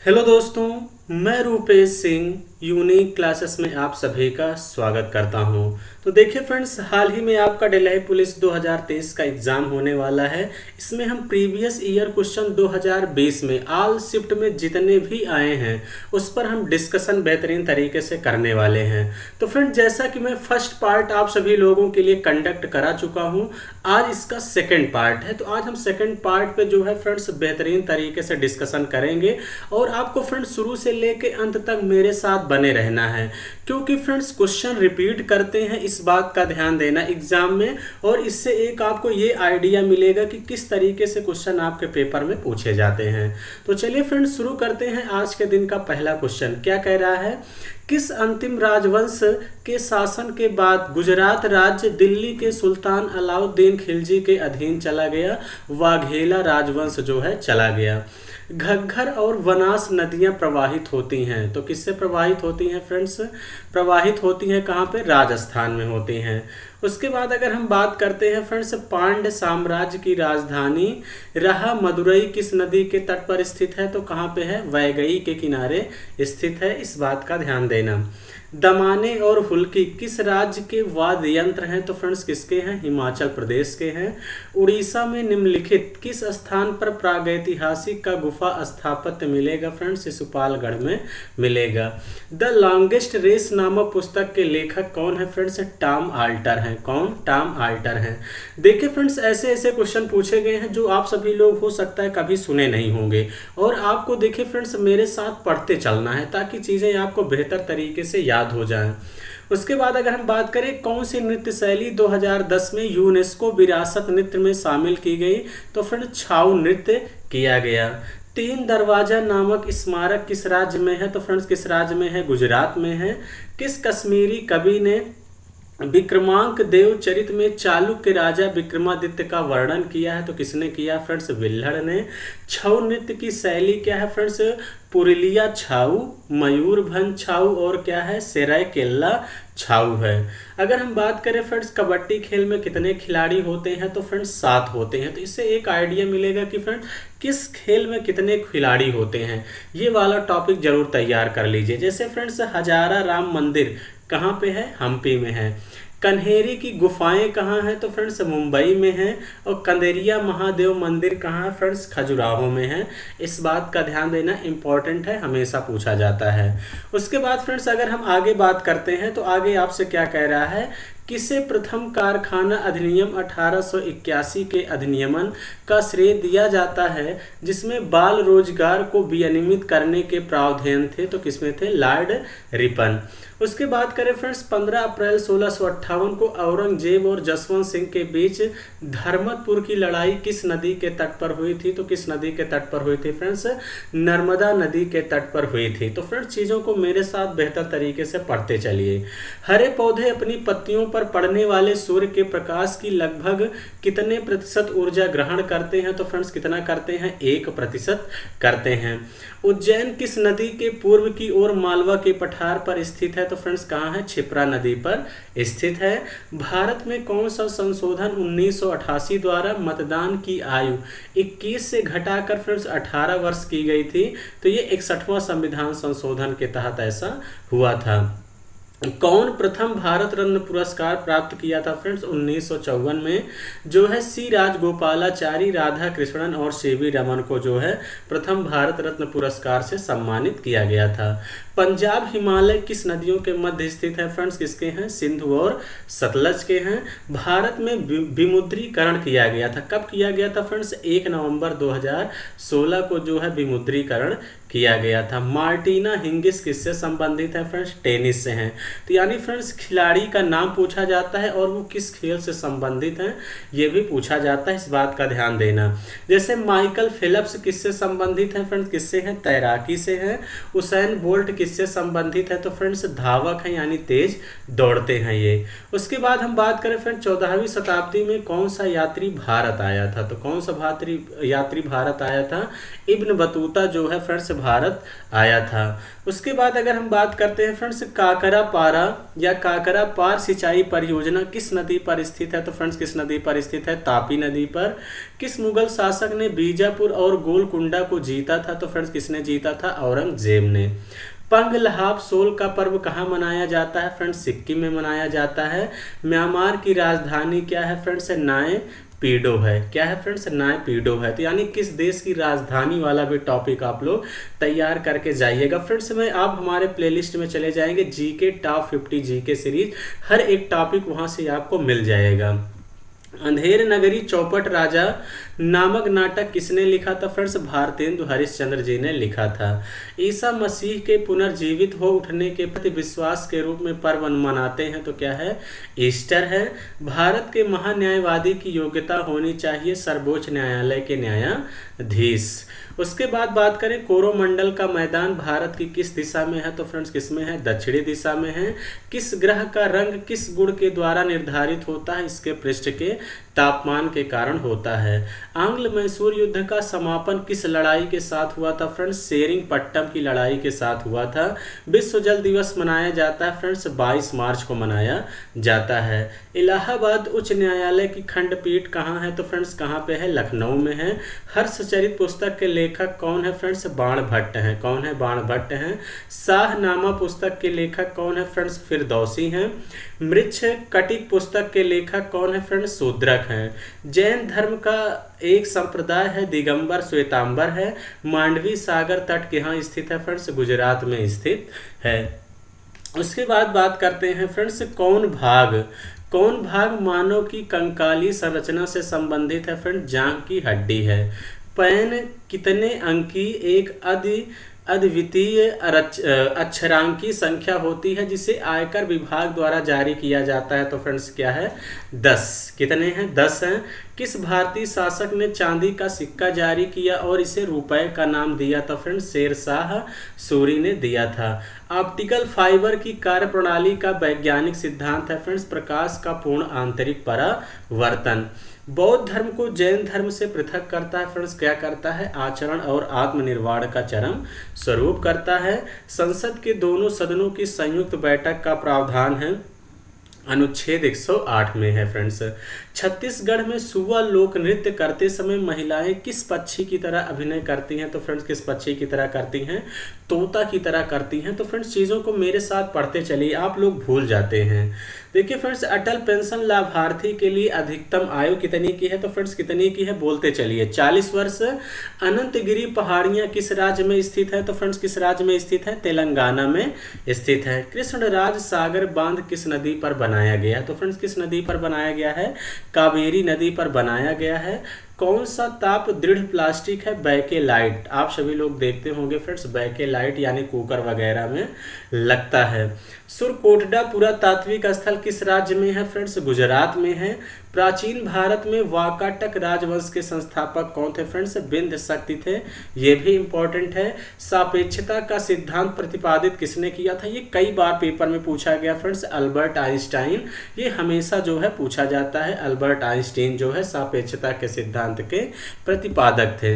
Hello दोस्तों, मैं Rupesh Singh unique classes में आप सभी का स्वागत करता हूं। तो देखिए फ्रेंड्स, हाल ही में आपका दिल्ली पुलिस 2023 का एग्ज़ाम होने वाला है। इसमें हम प्रीवियस ईयर क्वेश्चन 2020 में ऑल शिफ्ट में जितने भी आए हैं उस पर हम डिस्कशन बेहतरीन तरीके से करने वाले हैं। तो फ्रेंड्स, जैसा कि मैं फर्स्ट पार्ट आप सभी लोगों के लिए कंडक्ट करा चुका हूं, आज इसका सेकेंड पार्ट है। तो आज हम सेकेंड पार्ट पे जो है फ्रेंड्स बेहतरीन तरीके से डिस्कशन करेंगे और आपको फ्रेंड्स शुरू से लेके अंत तक मेरे साथ बने रहना है, क्योंकि फ्रेंड्स क्वेश्चन रिपीट करते हैं, इस बात का ध्यान देना एग्जाम में। और इससे एक आपको ये आइडिया मिलेगा कि किस तरीके से क्वेश्चन आपके पेपर में पूछे जाते हैं। तो चलिए फ्रेंड्स शुरू करते हैं। आज के दिन का पहला क्वेश्चन क्या कह रहा है, किस अंतिम राजवंश के शासन के बाद गुजरात राज्य दिल्ली के सुल्तान अलाउद्दीन खिलजी के अधीन चला गया? वाघेला राजवंश जो है चला गया। घग्गर और बनास नदियां प्रवाहित होती हैं, तो किससे प्रवाहित होती हैं फ्रेंड्स? प्रवाहित होती हैं कहाँ पे? राजस्थान में होती हैं। उसके बाद अगर हम बात करते हैं फ्रेंड्स, पांड्य साम्राज्य की राजधानी रहा मदुरई किस नदी के तट पर स्थित है? तो कहाँ पे है? वैगई के किनारे स्थित है, इस बात का ध्यान देना। दमाने और हुल्की किस राज्य के वाद्य यंत्र हैं? तो फ्रेंड्स किसके हैं? हिमाचल प्रदेश के हैं। उड़ीसा में निम्नलिखित किस स्थान पर प्रागैतिहासिक का गुफा स्थापत्य मिलेगा? फ्रेंड्स शिशुपालगढ़ में मिलेगा। द लॉन्गेस्ट रेस नामक पुस्तक के लेखक कौन है? फ्रेंड्स टॉम ऑल्टर हैं। कौन? टॉम ऑल्टर हैं। देखिए फ्रेंड्स, ऐसे ऐसे क्वेश्चन पूछे गए हैं जो आप सभी लोग हो सकता है कभी सुने नहीं होंगे, और आपको देखिए फ्रेंड्स मेरे साथ पढ़ते चलना है ताकि चीज़ें आपको बेहतर तरीके से याद हो जाएं। उसके बाद अगर हम बात करें कौन सी नृत्य शैली 2010 में यूनेस्को विरासत नृत्य में शामिल की गई? तो फ्रेंड्स छाऊ नृत्य किया गया। तीन दरवाजा नामक स्मारक किस राज्य में है? तो फ्रेंड्स किस राज्य में है? गुजरात में है। किस कश्मीरी कवि ने विक्रमांक देव चरित में चालुक्य राजा विक्रमादित्य का वर्णन किया है? तो किसने किया? फ्रेंड्स विल्हड़ ने। छऊ नृत्य की शैली क्या है? फ्रेंड्स पुरुलिया छाऊ, मयूरभंज छाऊ और क्या है? सरायकेला छाऊ है। अगर हम बात करें फ्रेंड्स कबड्डी खेल में कितने खिलाड़ी होते हैं? तो फ्रेंड्स 7 होते हैं। तो इससे एक आइडिया मिलेगा कि फ्रेंड्स किस खेल में कितने खिलाड़ी होते हैं। ये वाला टॉपिक जरूर तैयार कर लीजिए। जैसे फ्रेंड्स हजारा राम मंदिर कहाँ पे है? हम्पी में है। कन्हेरी की गुफाएं कहाँ हैं? तो फ्रेंड्स मुंबई में है। और कंदेरिया महादेव मंदिर कहाँ है? फ्रेंड्स खजुराहो में है। इस बात का ध्यान देना इंपॉर्टेंट है, हमेशा पूछा जाता है। उसके बाद फ्रेंड्स अगर हम आगे बात करते हैं तो आगे आपसे क्या कह रहा है, किसे प्रथम कारखाना अधिनियम 1881 के अधिनियमन का श्रेय दिया जाता है जिसमें बाल रोजगार को विनियमित करने के प्रावधान थे? तो किसमें थे? Lord Ripon. उसके बाद करें फ्रेंड्स 15 अप्रैल 1658 को औरंगजेब और जसवंत सिंह के बीच धर्मतपुर की लड़ाई किस नदी के तट पर हुई थी? तो किस नदी के तट पर हुई थी फ्रेंड्स? नर्मदा नदी के तट पर हुई थी। तो फ्रेंड्स चीज़ों को मेरे साथ बेहतर तरीके से पढ़ते चलिए। हरे पौधे अपनी पत्तियों पर पड़ने वाले सूर्य के प्रकाश की लगभग कितने प्रतिशत ऊर्जा ग्रहण करते हैं? तो फ्रेंड्स कितना करते हैं? 1% करते हैं। उज्जैन किस नदी के पूर्व की ओर मालवा के पठार पर स्थित है? तो फ्रेंड्स कहाँ है? क्षिप्रा नदी पर स्थित है। भारत में कौन सा संशोधन 1988 द्वारा मतदान की आयु 21 से घटाकर फ्रेंड्स 18 वर्ष की गई थी? तो ये 61वां संविधान संशोधन के तहत ऐसा हुआ था। कौन प्रथम भारत रत्न पुरस्कार प्राप्त किया था? फ्रेंड्स 1954 में जो है सी राजगोपालाचारी, राधा कृष्णन और सीवी रमन को जो है प्रथम भारत रत्न पुरस्कार से सम्मानित किया गया था। पंजाब हिमालय किस नदियों के मध्य स्थित है? फ्रेंड्स किसके हैं? सिंधु और सतलज के हैं। भारत में विमुद्रीकरण किया गया था, कब किया गया था फ्रेंड्स? 1 नवंबर 2016 को जो है विमुद्रीकरण किया गया था। मार्टिना हिंगिस किससे संबंधित है? फ्रेंड्स टेनिस से हैं। तो यानी फ्रेंड्स खिलाड़ी का नाम पूछा जाता है और वो किस खेल से संबंधित हैं ये भी पूछा जाता है, इस बात का ध्यान देना। जैसे माइकल फिलिप्स किससे संबंधित है? फ्रेंड्स किससे हैं? तैराकी से हैं। उसेन बोल्ट किससे संबंधित है? तो फ्रेंड्स धावक हैं, यानी तेज दौड़ते हैं ये। उसके बाद हम बात करें फ्रेंड्स 14वीं शताब्दी में कौन सा यात्री भारत आया था? तो कौन सा यात्री भारत आया था? इब्न बतूता जो है फ्रेंड्स भारत आया था। उसके बाद अगर हम बात करते हैं फ्रेंड्स, काकरा पारा या काकरा पार सिंचाई परियोजना किस नदी पर स्थित है? तो फ्रेंड्स किस नदी पर स्थित है? तापी नदी पर। किस मुगल शासक ने बीजापुर और गोलकुंडा को जीता था? तो फ्रेंड्स किसने जीता था? औरंगजेब ने। पंग लहाब सोल का पर्व कहाँ मनाया जाता है? फ्रेंड्स सिक्किम में मनाया जाता है। म्यांमार की राजधानी क्या है? फ्रेंड्स नाय पीडो है। क्या है फ्रेंड्स? नाय पीडो है। तो यानी किस देश की राजधानी वाला भी टॉपिक आप लोग तैयार करके जाइएगा। फ्रेंड्स में आप हमारे प्लेलिस्ट में चले जाएंगे, जीके टॉप 50 जीके सीरीज, हर एक टॉपिक वहां से आपको मिल जाएगा। अंधेर नगरी चौपट राजा नामक नाटक किसने लिखा था? फ्रेंड्स भारतेंदु हरिश्चंद्र जी ने लिखा था। ईसा मसीह के पुनर्जीवित हो उठने के प्रति विश्वास के रूप में पर्व मनाते हैं, तो क्या है? ईस्टर है। भारत के महान्यायवादी की योग्यता होनी चाहिए सर्वोच्च न्यायालय के न्यायाधीश। उसके बाद बात करें, कोरोमंडल का मैदान भारत की किस दिशा में है? तो फ्रेंड्स किस में है? दक्षिणी दिशा में है। किस ग्रह का रंग किस गुण के द्वारा निर्धारित होता है? इसके पृष्ठ के तापमान के कारण होता है। आंग्ल मैसूर युद्ध का समापन किस लड़ाई के साथ हुआ था? फ्रेंड्स सेरिंगपट्टम की लड़ाई के साथ हुआ था। विश्व जल दिवस मनाया जाता है फ्रेंड्स 22 मार्च को मनाया जाता है। इलाहाबाद उच्च न्यायालय की खंडपीठ कहाँ है? तो फ्रेंड्स कहाँ पे है? लखनऊ में है। हर्षचरित पुस्तक के लेखक कौन है? फ्रेंड्स बाणभट्ट हैं। कौन है? बाणभट्ट हैं। शाहनामा पुस्तक के लेखक कौन है? फ्रेंड्स फिरदौसी हैं। मृच्छ कटिक पुस्तक के लेखक कौन है? फ्रेंड्स शूद्रक हैं। जैन धर्म का एक संप्रदाय है दिगंबर श्वेतांबर है। मांडवी सागर तट कहाँ स्थित है? फ्रेंड्स गुजरात में स्थित है। उसके बाद बात करते हैं फ्रेंड्स, कौन भाग मानव की कंकाली संरचना से संबंधित है? फ्रेंड जांघ की हड्डी है। पैन कितने अंकी एक अद्वितीय अक्षरांकी संख्या होती है जिसे आयकर विभाग द्वारा जारी किया जाता है? तो फ्रेंड्स क्या है? 10। कितने हैं? 10 हैं। किस भारतीय शासक ने चांदी का सिक्का जारी किया और इसे रुपए का नाम दिया था? फ्रेंड्स शेरशाह सूरी ने दिया था। ऑप्टिकल फाइबर की कार्यप्रणाली का वैज्ञानिक सिद्धांत है? फ्रेंड्स प्रकाश का पूर्ण आंतरिक परावर्तन। बौद्ध धर्म को जैन धर्म से पृथक करता है? फ्रेंड्स क्या करता है? आचरण और आत्मनिर्वाण का चरम स्वरूप करता है। संसद के दोनों सदनों की संयुक्त बैठक का प्रावधान है? अनुच्छेद 108 में है। फ्रेंड्स छत्तीसगढ़ में सुआ लोक नृत्य करते समय महिलाएं किस पक्षी की तरह अभिनय करती हैं? तो फ्रेंड्स किस पक्षी की तरह करती हैं? तोता की तरह करती हैं। तो फ्रेंड्स चीज़ों को मेरे साथ पढ़ते चलिए, आप लोग भूल जाते हैं। देखिए फ्रेंड्स, अटल पेंशन लाभार्थी के लिए अधिकतम आयु कितनी की है? तो फ्रेंड्स कितनी की है? बोलते चलिए 40 वर्ष। अनंतगिरी पहाड़ियाँ किस राज्य में स्थित है? तो फ्रेंड्स किस राज्य में स्थित है? तेलंगाना में स्थित है। कृष्णराज सागर बांध किस नदी पर बनाया गया है? तो फ्रेंड्स किस नदी पर बनाया गया है? कावेरी नदी पर बनाया गया है। कौन सा ताप दृढ़ प्लास्टिक है? बैकेलाइट। आप सभी लोग देखते होंगे फ्रेंड्स, बैकेलाइट यानी कुकर वगैरह में लगता है। सुरकोटडा पुरातात्विक स्थल किस राज्य में है? फ्रेंड्स गुजरात में है। प्राचीन भारत में वाकाटक राजवंश के संस्थापक कौन थे? फ्रेंड्स विंध्य शक्ति थे। ये भी इंपॉर्टेंट है। सापेक्षता का सिद्धांत प्रतिपादित किसने किया था? ये कई बार पेपर में पूछा गया फ्रेंड्स, अल्बर्ट आइंस्टाइन। ये हमेशा जो है पूछा जाता है। अल्बर्ट आइंस्टाइन जो है सापेक्षता के सिद्धांत के प्रतिपादक थे।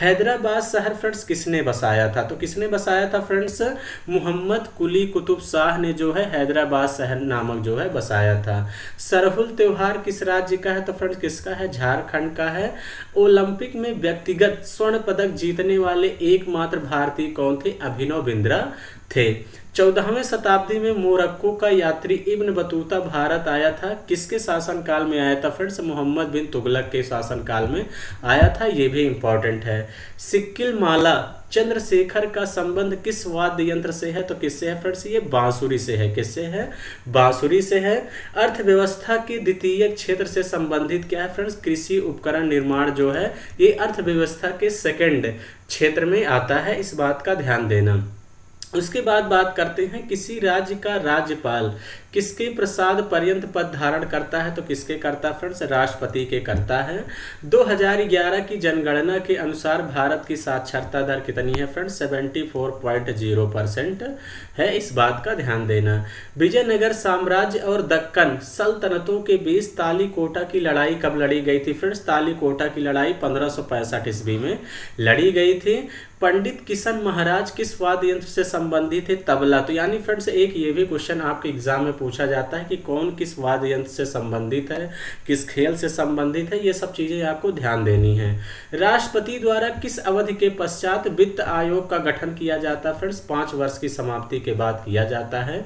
हैदराबाद शहर फ्रेंड्स किसने बसाया था? तो किसने बसाया था? फ्रेंड्स मोहम्मद कुली कुतुब शाह ने जो है हैदराबाद शहर नामक जो है बसाया था। सरहुल त्योहार किस राज्य का है? तो फ्रेंड्स किसका है? झारखंड का है। ओलंपिक में व्यक्तिगत स्वर्ण पदक जीतने वाले एकमात्र भारतीय कौन थे? अभिनव बिंद्रा थे। 14वीं शताब्दी में मोरक्को का यात्री इब्न बतूता भारत आया था। किसके शासनकाल में आया था? फ्रेंड्स मोहम्मद बिन तुगलक के शासनकाल में आया था। ये भी इंपॉर्टेंट है। सिक्किल माला चंद्रशेखर का संबंध किस वाद्य यंत्र से है? तो किससे है? फ्रेंड्स ये बांसुरी से है। किससे है? बांसुरी से है। अर्थव्यवस्था के द्वितीय क्षेत्र से संबंधित क्या है? फ्रेंड्स कृषि उपकरण निर्माण जो है ये अर्थव्यवस्था के सेकंड क्षेत्र में आता है, इस बात का ध्यान देना। उसके बाद बात करते हैं, किसी राज्य का राज्यपाल किसके प्रसाद पर्यंत पद धारण करता है? तो किसके करता है? फ्रेंड्स राष्ट्रपति के करता है। 2011 की जनगणना के अनुसार भारत की साक्षरता दर कितनी है? फ्रेंड्स 74.0% है, इस बात का ध्यान देना। विजयनगर साम्राज्य और दक्कन सल्तनतों के बीच तालीकोटा की लड़ाई कब लड़ी गई थी? फ्रेंड्स तालीकोटा की लड़ाई 1565 ईस्वी में लड़ी गई थी। पंडित किशन महाराज किस वाद्य यंत्र से संबंधित है? तबला। तो यानी फ्रेंड्स एक ये भी क्वेश्चन आपके एग्जाम में पूछा जाता है कि कौन किस वाद्य यंत्र से संबंधित है, किस खेल से संबंधित है, ये सब चीजें आपको ध्यान देनी है। राष्ट्रपति द्वारा किस अवधि के पश्चात वित्त आयोग का गठन किया जाता है? फ्रेंड्स 5 वर्ष की समाप्ति के बाद किया जाता है।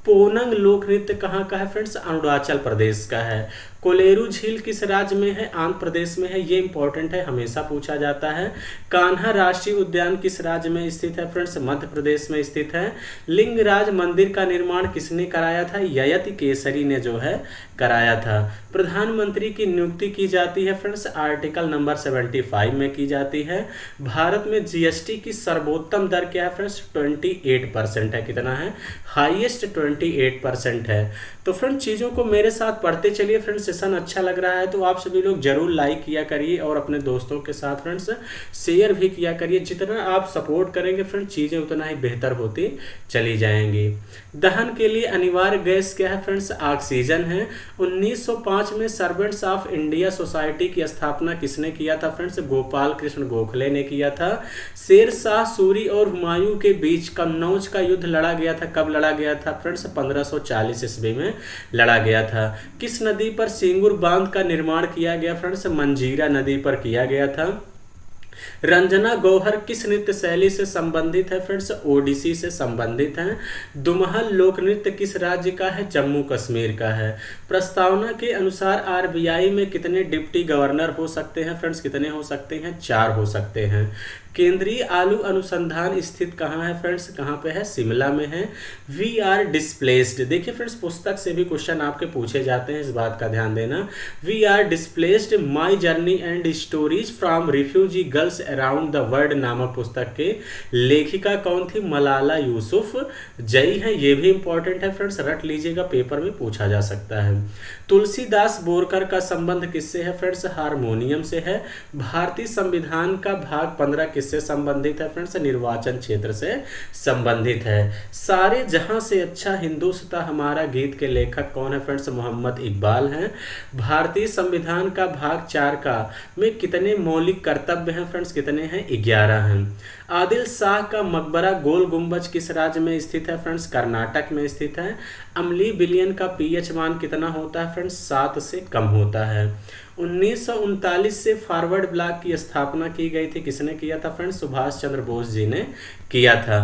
पोनंग लोक नृत्य कहाँ का है? फ्रेंड्स अरुणाचल प्रदेश का है। कोलेरू झील किस राज्य में है? आंध्र प्रदेश में है। ये इंपॉर्टेंट है, हमेशा पूछा जाता है। कान्हा राष्ट्रीय उद्यान किस राज्य में स्थित है? फ्रेंड्स मध्य प्रदेश में स्थित है। लिंगराज मंदिर का निर्माण किसने कराया था? ययति केसरी ने जो है कराया था। प्रधानमंत्री की नियुक्ति की जाती है फ्रेंड्स आर्टिकल नंबर 75 में की जाती है। भारत में जीएसटी की सर्वोत्तम दर क्या है? फ्रेंड्स 28% है। कितना है? हाईएस्ट 28% है। तो फ्रेंड्स चीज़ों को मेरे साथ पढ़ते चलिए। फ्रेंड्स सेशन अच्छा लग रहा है तो आप सभी लोग जरूर लाइक किया करिए और अपने दोस्तों के साथ फ्रेंड्स शेयर भी किया करिए। जितना आप सपोर्ट करेंगे फ्रेंड्स चीज़ें उतना ही बेहतर होती चली जाएंगी। दहन के लिए अनिवार्य गैस क्या है? फ्रेंड्स ऑक्सीजन है। 1905 में सर्वेंट्स ऑफ इंडिया सोसाइटी की स्थापना किसने किया था? फ्रेंड्स गोपाल कृष्ण गोखले ने किया था। शेर शाह सूरी और हुमायूं के बीच कन्नौज का युद्ध लड़ा गया था। कब लड़ा गया था? फ्रेंड्स 1540 ईस्वी में लड़ा गया था। किस नदी पर सिंगूर बांध का निर्माण किया गया? फ्रेंड्स मंजीरा नदी पर किया गया था। रंजना गौहर किस नृत्य शैली से संबंधित है? फ्रेंड्स ओडिसी से संबंधित है। दुमहल लोक नृत्य किस राज्य का है? जम्मू कश्मीर का है। प्रस्तावना के अनुसार आरबीआई में कितने डिप्टी गवर्नर हो सकते हैं? फ्रेंड्स कितने हो सकते हैं? 4 हो सकते हैं। केंद्रीय आलू अनुसंधान स्थित कहाँ है? फ्रेंड्स कहाँ पे है? शिमला में है। वी आर डिस्प्लेस्ड, देखिए फ्रेंड्स पुस्तक से भी क्वेश्चन आपके पूछे जाते हैं, इस बात का ध्यान देना। We are displaced my journey and stories from refugee girls around the world नामक पुस्तक के लेखिका कौन थी? मलाला यूसुफ जई है। ये भी इंपॉर्टेंट है फ्रेंड्स, रट लीजिएगा, पेपर में पूछा जा सकता है। तुलसीदास बोरकर का संबंध किससे है? फ्रेंड्स हारमोनियम से है। भारतीय संविधान का भाग 15 किससे संबंधित है? फ्रेंड्स निर्वाचन क्षेत्र से संबंधित है। सारे जहां से अच्छा हिंदुस्तां हमारा गीत के लेखक कौन है? फ्रेंड्स मोहम्मद इकबाल हैं। भारतीय संविधान का भाग 4 का में कितने मौलिक कर्तव्य हैं? फ्रेंड्स कितने हैं? 11 हैं। आदिल शाह का मकबरा गोल गुंबज किस राज्य में स्थित है? फ्रेंड्स कर्नाटक में स्थित है। अम्ली बिलियन का पीएच मान कितना होता है? फ्रेंड्स 7 से कम होता है। 1939 से फॉरवर्ड ब्लॉक की स्थापना की गई थी, किसने किया था? फ्रेंड्स सुभाष चंद्र बोस जी ने किया था।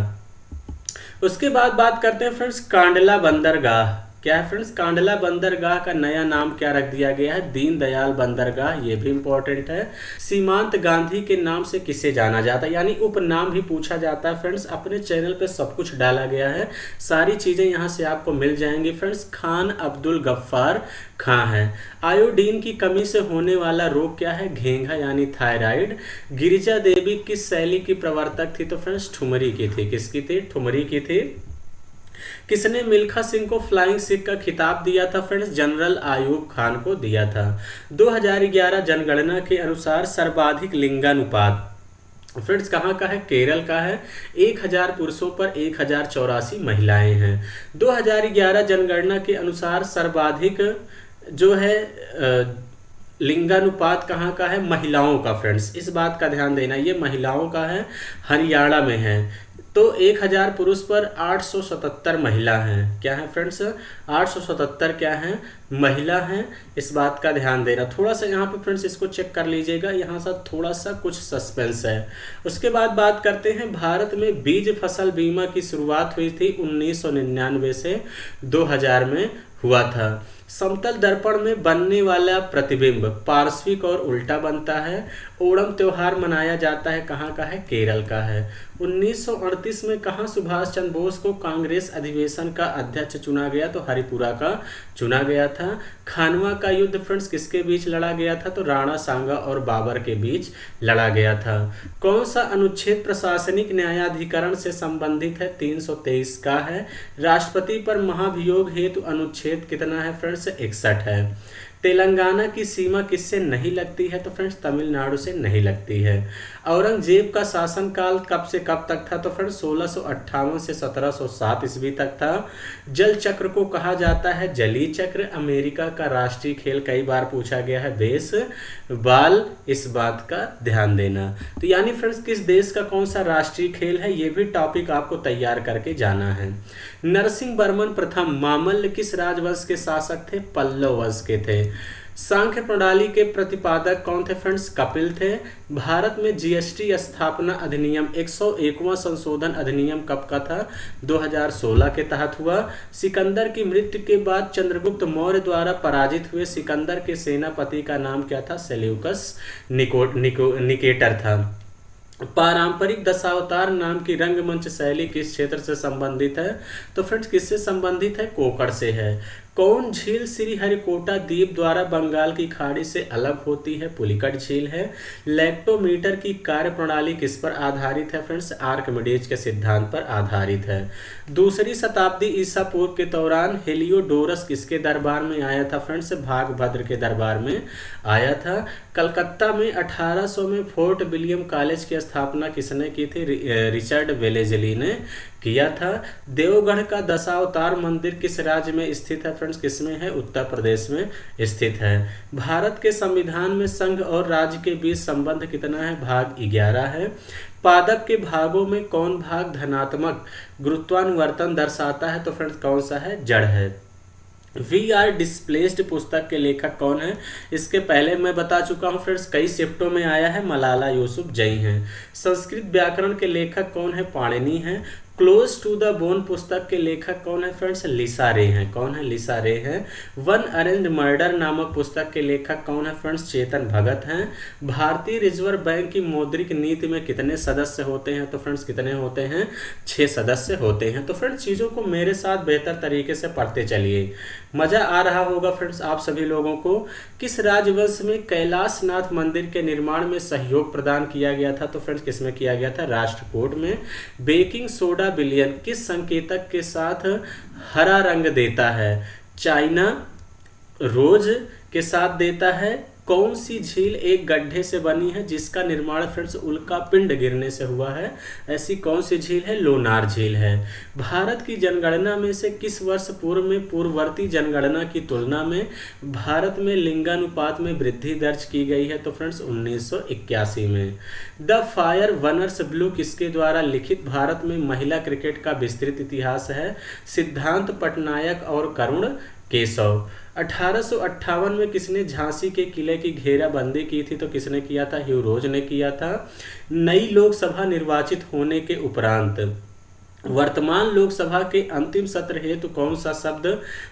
उसके बाद बात करते हैं फ्रेंड्स कांडला बंदरगाह क्या है? फ्रेंड्स कांडला बंदरगाह का नया नाम क्या रख दिया गया है? दीनदयाल बंदरगाह, ये भी इंपॉर्टेंट है। सीमांत गांधी के नाम से किसे जाना जाता है? यानी उपनाम भी पूछा जाता है फ्रेंड्स। अपने चैनल पे सब कुछ डाला गया है, सारी चीजें यहाँ से आपको मिल जाएंगी फ्रेंड्स। खान अब्दुल गफ्फार खां है। आयोडीन की कमी से होने वाला रोग क्या है? घेंघा यानी थायराइड। गिरिजा देवी किस शैली की प्रवर्तक थी? तो फ्रेंड्स ठुमरी की थी। किसकी थी? ठुमरी की थी। किसने मिल्खा सिंह को फ्लाइंग सिख का खिताब दिया था? फ्रेंड्स जनरल आयूब खान को दिया था। 2011 जनगणना के अनुसार सर्वाधिक लिंगानुपात फ्रेंड्स कहाँ का है? केरल का है। 1000 पुरुषों पर 1084 महिलाएं हैं। 2011 जनगणना के अनुसार सर्वाधिक जो है लिंगानुपात कहाँ का है? महिलाओं का। फ्रेंड्स इस बात का ध्यान देना, ये महिलाओं का है, हरियाणा में है। तो 1000 पुरुष पर 877 महिला हैं। क्या है फ्रेंड्स? 877 क्या हैं? महिला हैं। इस बात का ध्यान देना। थोड़ा सा यहाँ पे फ्रेंड्स इसको चेक कर लीजिएगा, यहाँ से थोड़ा सा कुछ सस्पेंस है। उसके बाद बात करते हैं भारत में बीज फसल बीमा की शुरुआत हुई थी 1999 से 2000 में हुआ था। समतल दर्पण में बनने वाला प्रतिबिंब पार्श्विक और उल्टा बनता है। ओणम त्योहार मनाया जाता है, कहाँ का है? केरल का है। 1938 में कहाँ सुभाष चंद्र बोस को कांग्रेस अधिवेशन का अध्यक्ष चुना गया? तो हरिपुरा का चुना गया था। खानवा का युद्ध फ्रेंड्स किसके बीच लड़ा गया था? तो राणा सांगा और बाबर के बीच लड़ा गया था। कौन सा अनुच्छेद प्रशासनिक न्यायाधिकरण से संबंधित है? 323 का है। राष्ट्रपति पर महाभियोग हेतु अनुच्छेद कितना है फ्रेंड्स? 61 है। तेलंगाना की सीमा किससे नहीं लगती है? तो फ्रेंड्स तमिलनाडु से नहीं लगती है। औरंगजेब का शासनकाल कब से कब तक था? तो फ्रेंड्स 1658 से 1707 ईस्वी तक था। जल चक्र को कहा जाता है जलीय चक्र। अमेरिका का राष्ट्रीय खेल कई बार पूछा गया है बेसबॉल, इस बात का ध्यान देना। तो यानी फ्रेंड्स किस देश का कौन सा राष्ट्रीय खेल है, ये भी टॉपिक आपको तैयार करके जाना है। नरसिंह वर्मन प्रथम मामल्ल किस राजवंश के शासक थे? पल्लव वंश के थे। सांख्य प्रणाली के प्रतिपादक कौन थे? फ्रेंड्स कपिल थे। भारत में जीएसटी स्थापना अधिनियम 101वां संशोधन अधिनियम कब का था? 2016 के तहत हुआ। सिकंदर की मृत्यु के बाद चंद्रगुप्त मौर्य द्वारा पराजित हुए सिकंदर के सेनापति का नाम क्या था? सेल्यूकस निकेटर था। पारंपरिक दशावतार नाम की रंगमंच शैली किस क्षेत्र से संबंधित है? तो फ्रेंड्स किससे संबंधित है? कोकण से है। कौन झील श्रीहरिकोटा द्वीप द्वारा बंगाल की खाड़ी से अलग होती है? पुलिकट झील है। लैक्टोमीटर की कार्य प्रणाली किस पर आधारित है? फ्रेंड्स आर्किमिडीज के सिद्धांत पर आधारित है। दूसरी शताब्दी ईसा पूर्व के दौरान हेलियोडोरस किसके दरबार में आया था? फ्रेंड्स भागभद्र के दरबार में आया था। कलकत्ता में 1800 में फोर्ट विलियम कॉलेज की स्थापना किसने की थी? रिचर्ड वेलेजली ने किया था। देवगढ़ का दशावतार मंदिर किस राज्य में स्थित है? फ्रेंड्स किसमें है? उत्तर प्रदेश में स्थित है। भारत के संविधान में संघ और राज्य के बीच संबंध कितना है? भाग 11 है। पादप के भागों में कौन भाग धनात्मक गुरुत्वानुवर्तन दर्शाता है? तो फ्रेंड्स कौन सा है? जड़ है। वी आर डिस्प्लेस्ड पुस्तक के लेखक कौन है? इसके पहले मैं बता चुका हूँ फ्रेंड्स, कई शिफ्टों में आया है, मलाला यूसुफजई हैं। संस्कृत व्याकरण के लेखक कौन है? पाणिनि हैं। क्लोज टू द बोन पुस्तक के लेखक कौन है? फ्रेंड्स लिसा रे हैं। कौन है? लिसा रे हैं। वन अरेंज्ड मर्डर नामक पुस्तक के लेखक कौन है? फ्रेंड्स चेतन भगत हैं। भारतीय रिजर्व बैंक की मौद्रिक नीति में कितने सदस्य होते हैं? तो फ्रेंड्स कितने होते हैं? 6 सदस्य होते हैं। तो फ्रेंड्स चीज़ों को मेरे साथ बेहतर तरीके से पढ़ते चलिए, मज़ा आ रहा होगा फ्रेंड्स आप सभी लोगों को। किस राजवंश में कैलाशनाथ मंदिर के निर्माण में सहयोग प्रदान किया गया था? तो फ्रेंड्स किसमें किया गया था? राष्ट्रकूट में। बेकिंग सोडा विलयन किस संकेतक के साथ हरा रंग देता है? चाइना रोज के साथ देता है। कौन सी झील एक गड्ढे से बनी है जिसका निर्माण फ्रेंड्स उल्का पिंड गिरने से हुआ है? ऐसी कौन सी झील है? लोनार झील है। भारत की जनगणना में से किस वर्ष पूर्व में पूर्ववर्ती जनगणना की तुलना में भारत में लिंगानुपात में वृद्धि दर्ज की गई है? तो फ्रेंड्स 1981 में। द फायर वनर्स ब्लू किसके द्वारा लिखित भारत में महिला क्रिकेट का विस्तृत इतिहास है? सिद्धांत पटनायक और करुण केशव। 1858 में किसने झांसी के किले की घेराबंदी की थी? तो किसने किया था? ह्यू रोज ने किया था। नई लोकसभा निर्वाचित होने के उपरांत वर्तमान लोकसभा के अंतिम सत्र हेतु कौन सा शब्द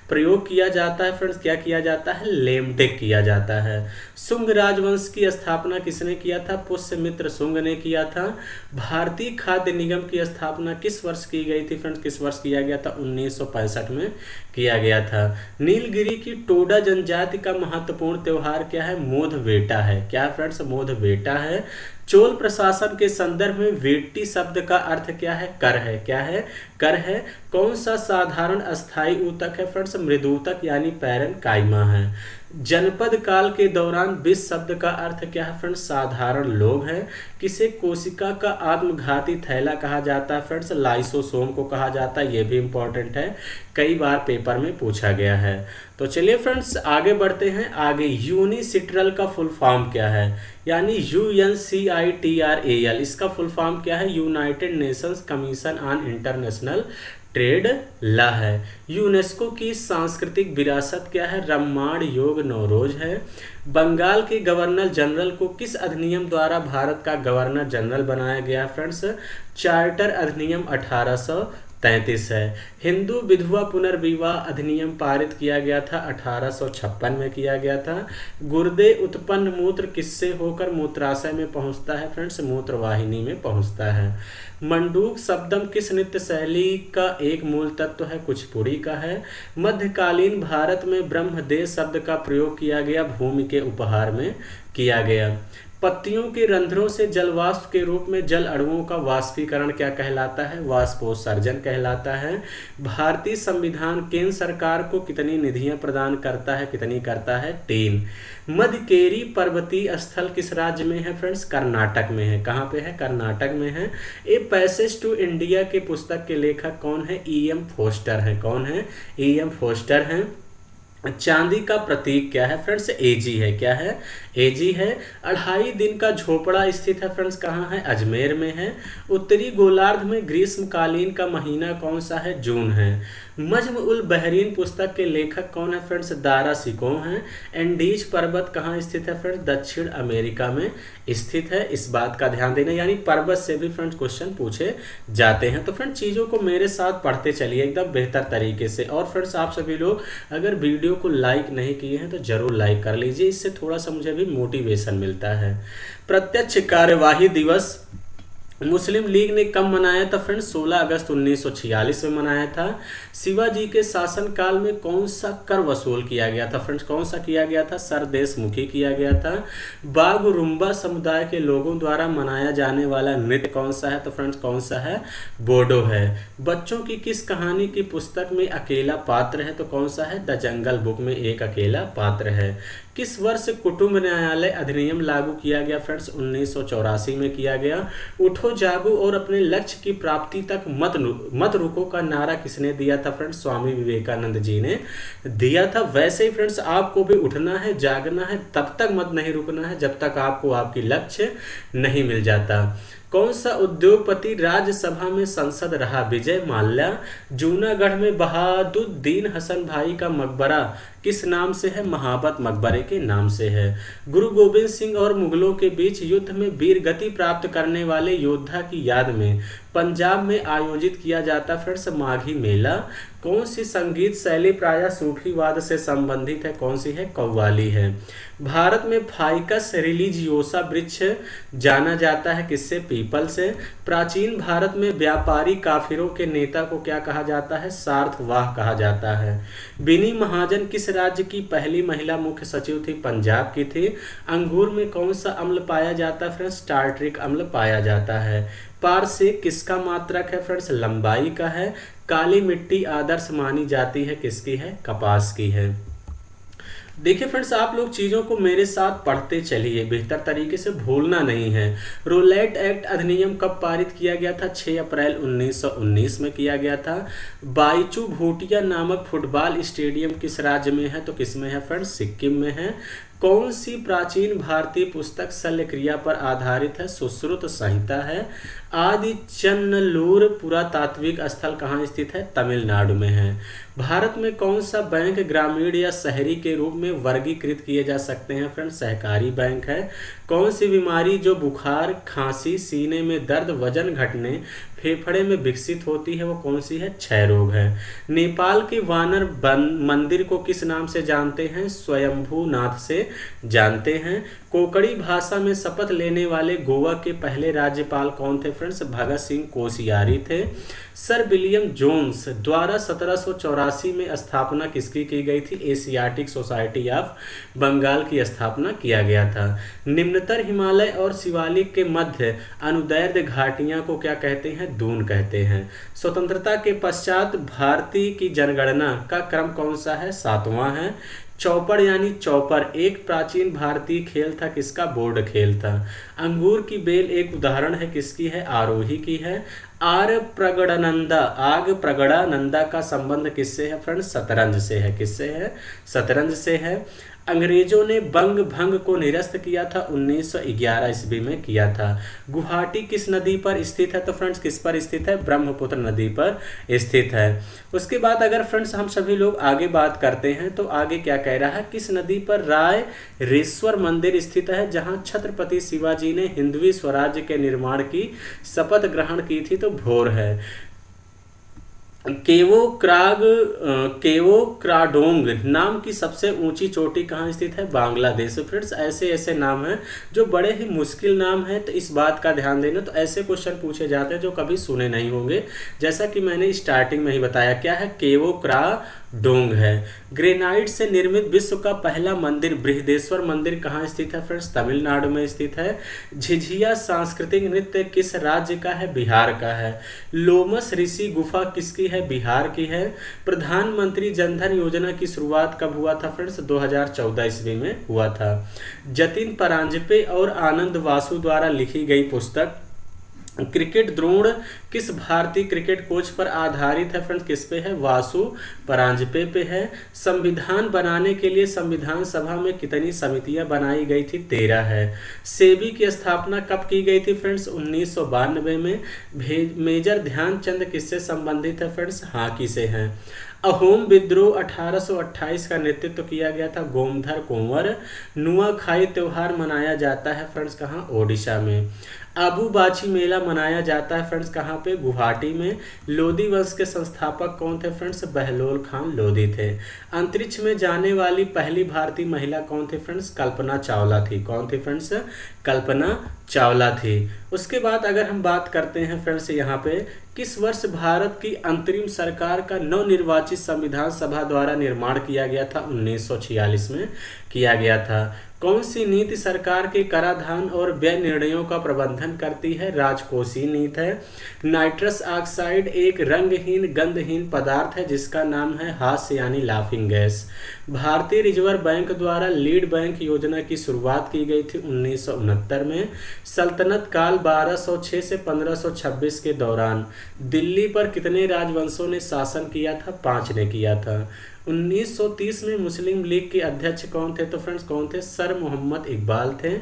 प्रयोग किया जाता है? फ्रेंड्स क्या किया जाता है? लेमटेक किया जाता है। शुंग राजवंश की स्थापना किसने किया था? पुष्यमित्र शुंग ने किया था। भारतीय खाद्य निगम की स्थापना किस वर्ष की गई थी? फ्रेंड्स किस वर्ष किया गया था? 1965 में किया गया था। नीलगिरी की टोडा जनजाति का महत्वपूर्ण त्योहार क्या है? मोध बेटा है। क्या फ्रेंड्स? मोध बेटा है। चोल प्रशासन के संदर्भ में वेट्टी शब्द का अर्थ क्या है? कर है। क्या है? कर है। कौन सा साधारण अस्थायी ऊतक है? फ्रेंड्स मृदूतक यानी पैरेनकाइमा है। जनपद काल के दौरान विष शब्द का अर्थ क्या है? फ्रेंड्स साधारण लोग है। किसे कोशिका का आत्मघाती थैला कहा जाता है? फ्रेंड्स लाइसोसोम को कहा जाता है। ये भी इंपॉर्टेंट है, कई बार पेपर में पूछा गया है। तो चलिए फ्रेंड्स आगे बढ़ते हैं। आगे यूनिसिट्रल का फुल फॉर्म क्या है? यानी UNCITRAL, इसका फुल फॉर्म क्या है? United Nations Commission on International Trade law है। यूनेस्को की सांस्कृतिक विरासत क्या है? रामायण योग नवरोज है। बंगाल के गवर्नर जनरल को किस अधिनियम द्वारा भारत का गवर्नर जनरल बनाया गया? फ्रेंड्स चार्टर अधिनियम 1833 है। हिंदू विधवा पुनर्विवाह अधिनियम पारित किया गया था 1856 में किया गया था। गुर्दे उत्पन्न मूत्र किससे होकर मूत्राशय में पहुंचता है? फ्रेंड्स मूत्रवाहिनी में पहुंचता है। मंडूक शब्दम किस नृत्य शैली का एक मूल तत्व है? कुचिपुड़ी का है। मध्यकालीन भारत में ब्रह्मदेव शब्द का प्रयोग किया गया भूमि के उपहार में किया गया। पत्तियों के रंध्रों से जलवाष्प के रूप में जल अणुओं का वाष्पीकरण क्या कहलाता है? वाष्पोत्सर्जन कहलाता है। भारतीय संविधान केंद्र सरकार को कितनी निधियां प्रदान करता है? कितनी करता है? 3। मधुकेरी पर्वतीय स्थल किस राज्य में है फ्रेंड्स? कर्नाटक में है। कहाँ पे है? कर्नाटक में है। ए पैसेज टू इंडिया के पुस्तक के लेखक कौन है? E.M. फोस्टर है। कौन है? E.M. फोस्टर है। चांदी का प्रतीक क्या है फ्रेंड्स? AG है। क्या है? AG है। 2.5 दिन का झोपड़ा स्थित है फ्रेंड्स, कहाँ है? अजमेर में है। उत्तरी गोलार्ध में ग्रीष्मकालीन का महीना कौन सा है? जून है। मज्म उल बहरीन पुस्तक के लेखक कौन है फ्रेंड्स? दारा सिकों हैं। एंडीज पर्वत कहाँ स्थित है फ्रेंड्स? दक्षिण अमेरिका में स्थित है। इस बात का ध्यान देना, यानी पर्वत से भी फ्रेंड्स क्वेश्चन पूछे जाते हैं। तो फ्रेंड्स चीज़ों को मेरे साथ पढ़ते चलिए एकदम बेहतर तरीके से। और फ्रेंड्स आप सभी लोग अगर वीडियो को लाइक नहीं किए हैं तो जरूर लाइक कर लीजिए, इससे थोड़ा सा मुझे भी मोटिवेशन मिलता है। प्रत्यक्ष कार्यवाही दिवस मुस्लिम लीग ने कब मनाया था फ्रेंड्स? 16 अगस्त 1946 में मनाया था। शिवाजी के शासनकाल में कौन सा कर वसूल किया गया था फ्रेंड्स? कौन सा किया गया था? सरदेशमुखी किया गया था। बागुरुम्बा समुदाय के लोगों द्वारा मनाया जाने वाला नृत्य कौन सा है? तो फ्रेंड्स कौन सा है? बोडो है। बच्चों की किस कहानी की पुस्तक में अकेला पात्र है? तो कौन सा है? द जंगल बुक में एक अकेला पात्र है। किस वर्ष कुटुंब न्यायालय अधिनियम लागू किया गया फ्रेंड्स? 1984 में किया गया। उठो जागो और अपने लक्ष्य की प्राप्ति तक मत रुको का नारा किसने दिया था फ्रेंड्स? स्वामी विवेकानंद जी ने दिया था। वैसे ही फ्रेंड्स आपको भी उठना है, जागना है, तब तक मत नहीं रुकना है जब तक आपको आपकी लक्ष्य नहीं मिल जाता। कौन सा उद्योगपति राज्यसभा में सांसद रहा? विजय माल्या। जूनागढ़ में बहादुद्दीन हसन भाई का मकबरा किस नाम से है? महाबत मकबरे के नाम से है। गुरु गोविंद सिंह और मुगलों के बीच युद्ध में वीरगति प्राप्त करने वाले योद्धा की याद में पंजाब में आयोजित किया जाता फ्रेंड्स माघी मेला। कौन सी संगीत शैली प्रायः सूफीवाद से संबंधित है? कौन सी है? कव्वाली है। भारत में फाइकस रिलीजियोसा वृक्ष जाना जाता है किससे? पीपल से। प्राचीन भारत में व्यापारी काफिरों के नेता को क्या कहा जाता है? सार्थवाह कहा जाता है। बिनी महाजन किस राज्य की पहली महिला मुख्य सचिव थी? पंजाब की थी। अंगूर में कौन सा अम्ल पाया जाता है फ्रेंड्स? टार्ट्रिक अम्ल पाया जाता है। पारसेक किसका मात्रक है फ्रेंड्स? लंबाई का है। काली मिट्टी आदर्श मानी जाती है किसकी है? कपास की है। देखिए फ्रेंड्स आप लोग चीज़ों को मेरे साथ पढ़ते चलिए, बेहतर तरीके से भूलना नहीं है। रोलेट एक्ट अधिनियम कब पारित किया गया था? 6 अप्रैल 1919 में किया गया था। बाइचू भूटिया नामक फुटबॉल स्टेडियम किस राज्य में है? तो किस में है फ्रेंड्स? सिक्किम में है। कौन सी प्राचीन भारतीय पुस्तक शल्य क्रिया पर आधारित है? सुश्रुत संहिता है। आदि चन्नलूर पुरातात्विक स्थल कहाँ स्थित है? तमिलनाडु में है। भारत में कौन सा बैंक ग्रामीण या शहरी के रूप में वर्गीकृत किए जा सकते हैं फ्रेंड्स? सहकारी बैंक है। कौन सी बीमारी जो बुखार, खांसी, सीने में दर्द, वजन घटने, फेफड़े में विकसित होती है वो कौन सी है? क्षय रोग है। नेपाल के वानर मंदिर को किस नाम से जानते हैं? स्वयंभू नाथ से जानते हैं। कोंकणी भाषा में शपथ लेने वाले गोवा के पहले राज्यपाल कौन थे फ्रेंड्स? भगत सिंह कोश्यारी थे। सर विलियम जोन्स द्वारा 1784 में स्थापना किसकी की गई थी? एशियाटिक सोसाइटी ऑफ बंगाल की स्थापना किया गया था। निम्नतर हिमालय और शिवालिक के मध्य अनुदैर्ध्य घाटियां को क्या कहते हैं? दून कहते हैं। स्वतंत्रता के पश्चात भारतीय की जनगणना का क्रम कौन सा है? 7वां है। चौपड़ यानी चौपर एक प्राचीन भारतीय खेल था किसका? बोर्ड खेल था। अंगूर की बेल एक उदाहरण है किसकी है? आरोही की है। आग प्रगड़ानंदा का संबंध किससे है फ्रेंड्स? शतरंज से है। किससे है? शतरंज से है। अंग्रेजों ने बंग भंग को निरस्त किया था 1911 ईस्वी में किया था। गुवाहाटी किस नदी पर स्थित है? तो फ्रेंड्स किस पर स्थित है? ब्रह्मपुत्र नदी पर स्थित है। उसके बाद अगर फ्रेंड्स हम सभी लोग आगे बात करते हैं तो आगे क्या कह रहा है? किस नदी पर रायरेश्वर मंदिर स्थित है जहां छत्रपति शिवाजी ने हिंदवी स्वराज्य के निर्माण की शपथ ग्रहण की थी? तो भोर है। केवो क्राडोंग नाम की सबसे ऊंची चोटी कहाँ स्थित है? बांग्लादेश। फ्रेंड्स ऐसे ऐसे नाम हैं जो बड़े ही मुश्किल नाम हैं, तो इस बात का ध्यान देना। तो ऐसे क्वेश्चन पूछे जाते हैं जो कभी सुने नहीं होंगे, जैसा कि मैंने स्टार्टिंग में ही बताया। क्या है? केवो क्राडोंग डोंग है। ग्रेनाइट से निर्मित विश्व का पहला मंदिर बृहदेश्वर मंदिर कहाँ स्थित है फ्रेंड्स? तमिलनाडु में स्थित है। झिझिया सांस्कृतिक नृत्य किस राज्य का है? बिहार का है। लोमस ऋषि गुफा किसकी है? बिहार की है। प्रधानमंत्री जनधन योजना की शुरुआत कब हुआ था फ्रेंड्स? 2014 ईस्वी में हुआ था। जतिन परांजपे और आनंद वासु द्वारा लिखी गई पुस्तक क्रिकेट द्रोण किस भारतीय क्रिकेट कोच पर आधारित है फ्रेंड्स? किस पे है? वासु परांजपे पे है। संविधान बनाने के लिए संविधान सभा में कितनी समितियां बनाई गई थी? 13 है। सेबी की स्थापना कब की गई थी फ्रेंड्स? 1992 में। मेजर ध्यानचंद किससे संबंधित है फ्रेंड्स? हॉकी से हैं। अहोम विद्रोह 1828 का नेतृत्व किया गया था गोमधर कुंवर। नुआखाई त्योहार मनाया जाता है फ्रेंड्स कहाँ? ओडिशा में। आबू बाछी मेला मनाया जाता है फ्रेंड्स कहाँ पे? गुवाहाटी में। लोधी वंश के संस्थापक कौन थे फ्रेंड्स? बहलोल खान लोधी थे। अंतरिक्ष में जाने वाली पहली भारतीय महिला कौन थी फ्रेंड्स? कल्पना चावला थी। कौन थी फ्रेंड्स? कल्पना चावला थी। उसके बाद अगर हम बात करते हैं फ्रेंड्स यहाँ पे किस वर्ष भारत की अंतरिम सरकार का नवनिर्वाचित संविधान सभा द्वारा निर्माण किया गया था? 1946 में किया गया था। कौन सी नीति सरकार के कराधान और व्यय निर्णयों का प्रबंधन करती है? राजकोषीय नीति है। नाइट्रस ऑक्साइड एक रंगहीन गंधहीन पदार्थ है जिसका नाम है हास्य यानी लाफिंग गैस। भारतीय रिजर्व बैंक द्वारा लीड बैंक योजना की शुरुआत की गई थी 1969 में। सल्तनत काल 1206 से 1526 के दौरान दिल्ली पर कितने राजवंशों ने शासन किया था? 5 ने किया था। 1930 में मुस्लिम लीग के अध्यक्ष कौन थे? तो फ्रेंड्स कौन थे? सर मोहम्मद इकबाल थे।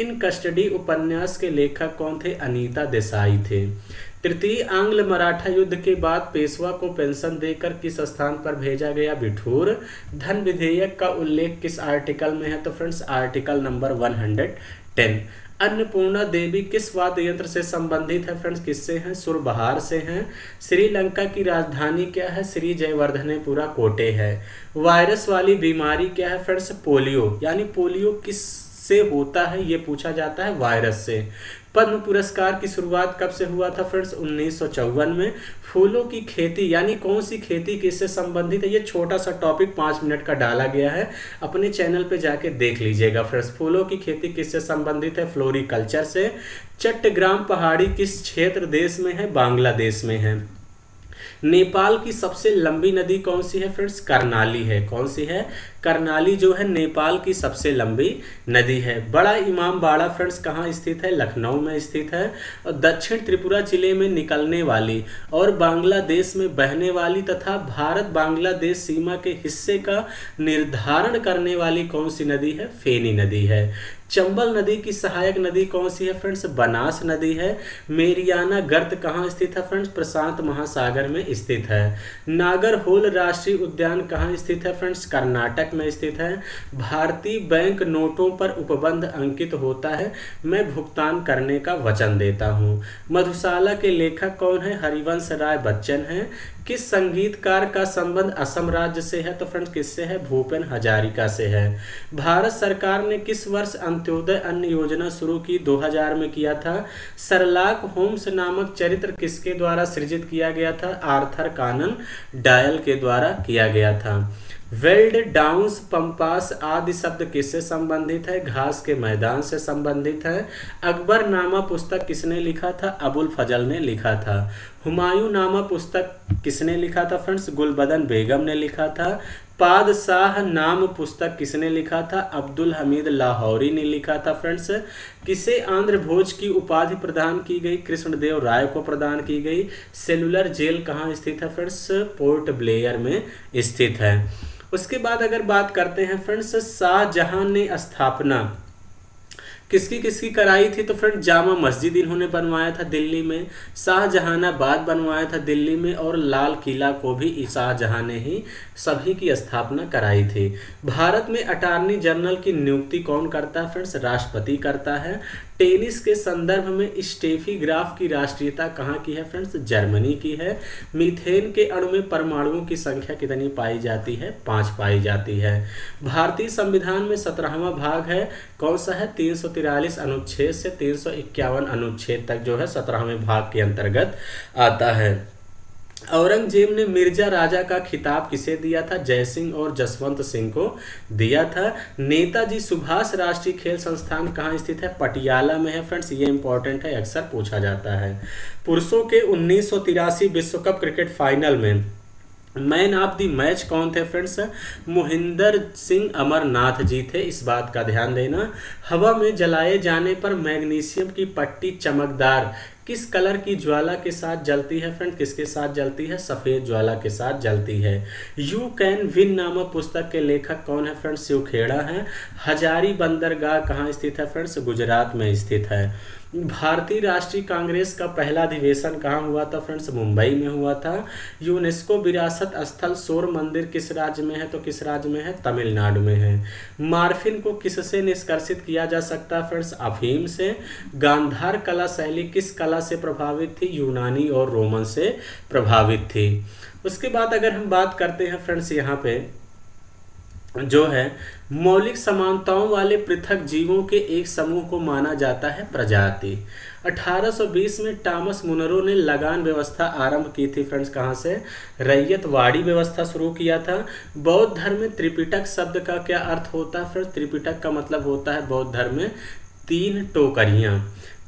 इन कस्टडी उपन्यास के लेखक कौन थे? अनीता देसाई थे। तृतीय आंग्ल मराठा युद्ध के बाद पेशवा को पेंशन देकर किस स्थान पर भेजा गया? बिठूर। धन विधेयक का उल्लेख किस आर्टिकल में है? तो फ्रेंड्स आर्टिकल नंबर 110। अन्नपूर्णा देवी किस वाद्य यंत्र से संबंधित है फ्रेंड्स? किससे हैं? सुरबहार से हैं। श्रीलंका की राजधानी क्या है? श्री जयवर्धनेपुरा कोटे है। वायरस वाली बीमारी क्या है फ्रेंड्स? पोलियो। यानी पोलियो किस से होता है ये पूछा जाता है? वायरस से। पद्म पुरस्कार की शुरुआत कब से हुआ था फ्रेंड्स? 1954 में। फूलों की खेती यानी कौन सी खेती किससे संबंधित है? ये छोटा सा टॉपिक 5 मिनट का डाला गया है, अपने चैनल पे जाके देख लीजिएगा फ्रेंड्स। फूलों की खेती किससे संबंधित है? फ्लोरिकल्चर से। चट्टग्राम पहाड़ी किस क्षेत्र देश में है? बांग्लादेश में है। नेपाल की सबसे लंबी नदी कौन सी है फ्रेंड्स? कर्नाली है। कौन सी है? कर्नाली जो है नेपाल की सबसे लंबी नदी है। बड़ा इमामबाड़ा फ्रेंड्स कहाँ स्थित है? लखनऊ में स्थित है। और दक्षिण त्रिपुरा जिले में निकलने वाली और बांग्लादेश में बहने वाली तथा भारत बांग्लादेश सीमा के हिस्से का निर्धारण करने वाली कौन सी नदी है? फेनी नदी है। चंबल नदी की सहायक नदी कौन सी है फ्रेंड्स? बनास नदी है। मेरियाना गर्त कहाँ स्थित है फ्रेंड्स? प्रशांत महासागर में स्थित है। नागरहोल राष्ट्रीय उद्यान कहाँ स्थित है फ्रेंड्स? कर्नाटक में स्थित है। भारतीय बैंक नोटों पर उपबंध अंकित होता है, मैं भुगतान करने का वचन देता हूँ। मधुशाला के लेखक कौन है? हरिवंश राय बच्चन है। किस संगीतकार का संबंध असम राज्य से है? तो फ्रेंड्स किससे है? भूपेन हजारिका से है। भारत सरकार ने किस वर्ष अंत्योदय अन्न योजना शुरू की? 2000 में किया था। शर्लॉक होम्स नामक चरित्र किसके द्वारा सृजित किया गया था? आर्थर कानन डायल के द्वारा किया गया था। वेल्ड, डाउन्स, पंपास आदि शब्द किससे संबंधित है? घास के मैदान से संबंधित है। अकबरनामा पुस्तक किसने लिखा था? अबुल फजल ने लिखा था। हुमायूं नामा पुस्तक किसने लिखा था फ्रेंड्स? गुलबदन बेगम ने लिखा था। पादशाह नाम पुस्तक किसने लिखा था? अब्दुल हमीद लाहौरी ने लिखा था फ्रेंड्स। किसे आंध्र भोज की उपाधि प्रदान की गई? कृष्णदेव राय को प्रदान की गई। सेलुलर जेल कहाँ स्थित है फ्रेंड्स? पोर्ट ब्लेयर में स्थित है। उसके बाद अगर बात करते हैं फ्रेंड्स, शाहजहां ने स्थापना किसकी किसकी कराई थी? तो फ्रेंड जामा मस्जिद इन्होंने बनवाया था दिल्ली में, शाहजहानाबाद बनवाया था दिल्ली में, और लाल किला को भी शाहजहां ने ही सभी की स्थापना कराई थी। भारत में अटॉर्नी जनरल की नियुक्ति कौन करता है फ्रेंड्स? राष्ट्रपति करता है। टेनिस के संदर्भ में स्टेफी ग्राफ की राष्ट्रीयता कहाँ की है फ्रेंड्स? जर्मनी की है। मीथेन के अणु में परमाणुओं की संख्या कितनी पाई जाती है? 5 पाई जाती है। भारतीय संविधान में 17वां भाग है, कौन सा है? 343 अनुच्छेद से 351 अनुच्छेद तक जो है 17वें भाग के अंतर्गत आता है। औरंगजेब ने मिर्जा राजा का खिताब किसे दिया था? जयसिंह और जसवंत सिंह को दिया था। नेताजी सुभाष राष्ट्रीय खेल संस्थान कहाँ स्थित है? पटियाला में है फ्रेंड्स, ये इंपॉर्टेंट है, अक्सर पूछा जाता है। पुरुषों के 1983 विश्व कप क्रिकेट फाइनल में मैन ऑफ द मैच कौन थे फ्रेंड्स? मोहिंदर सिंह अमरनाथ जी थे, इस बात का ध्यान देना। हवा में जलाए जाने पर मैग्नीशियम की पट्टी चमकदार किस कलर की ज्वाला के साथ जलती है फ्रेंड? किसके साथ जलती है? सफेद ज्वाला के साथ जलती है। यू कैन विन नामक पुस्तक के लेखक कौन है फ्रेंड्स? शिव खेड़ा है। हजारी बंदरगाह कहाँ स्थित है फ्रेंड्स? गुजरात में स्थित है। भारतीय राष्ट्रीय कांग्रेस का पहला अधिवेशन कहाँ हुआ था फ्रेंड्स? मुंबई में हुआ था। यूनेस्को विरासत स्थल शोर मंदिर किस राज्य में है? तो किस राज्य में है? तमिलनाडु में है। मार्फिन को किससे निष्कर्षित किया जा सकता है फ्रेंड्स? अफीम से। गांधार कला शैली किस कला से प्रभावित थी? यूनानी और रोमन से प्रभावित थी। उसके बाद अगर हम बात करते हैं फ्रेंड्स, यहाँ पे जो है मौलिक समानताओं वाले पृथक जीवों के एक समूह को माना जाता है प्रजाति। 1820 में टॉमस मुनरो ने लगान व्यवस्था आरंभ की थी फ्रेंड्स, कहाँ से? रैयतवाड़ी व्यवस्था शुरू किया था। बौद्ध धर्म में त्रिपिटक शब्द का क्या अर्थ होता है फ्रेंड्स? त्रिपिटक का मतलब होता है बौद्ध धर्म में 3 टोकरियाँ।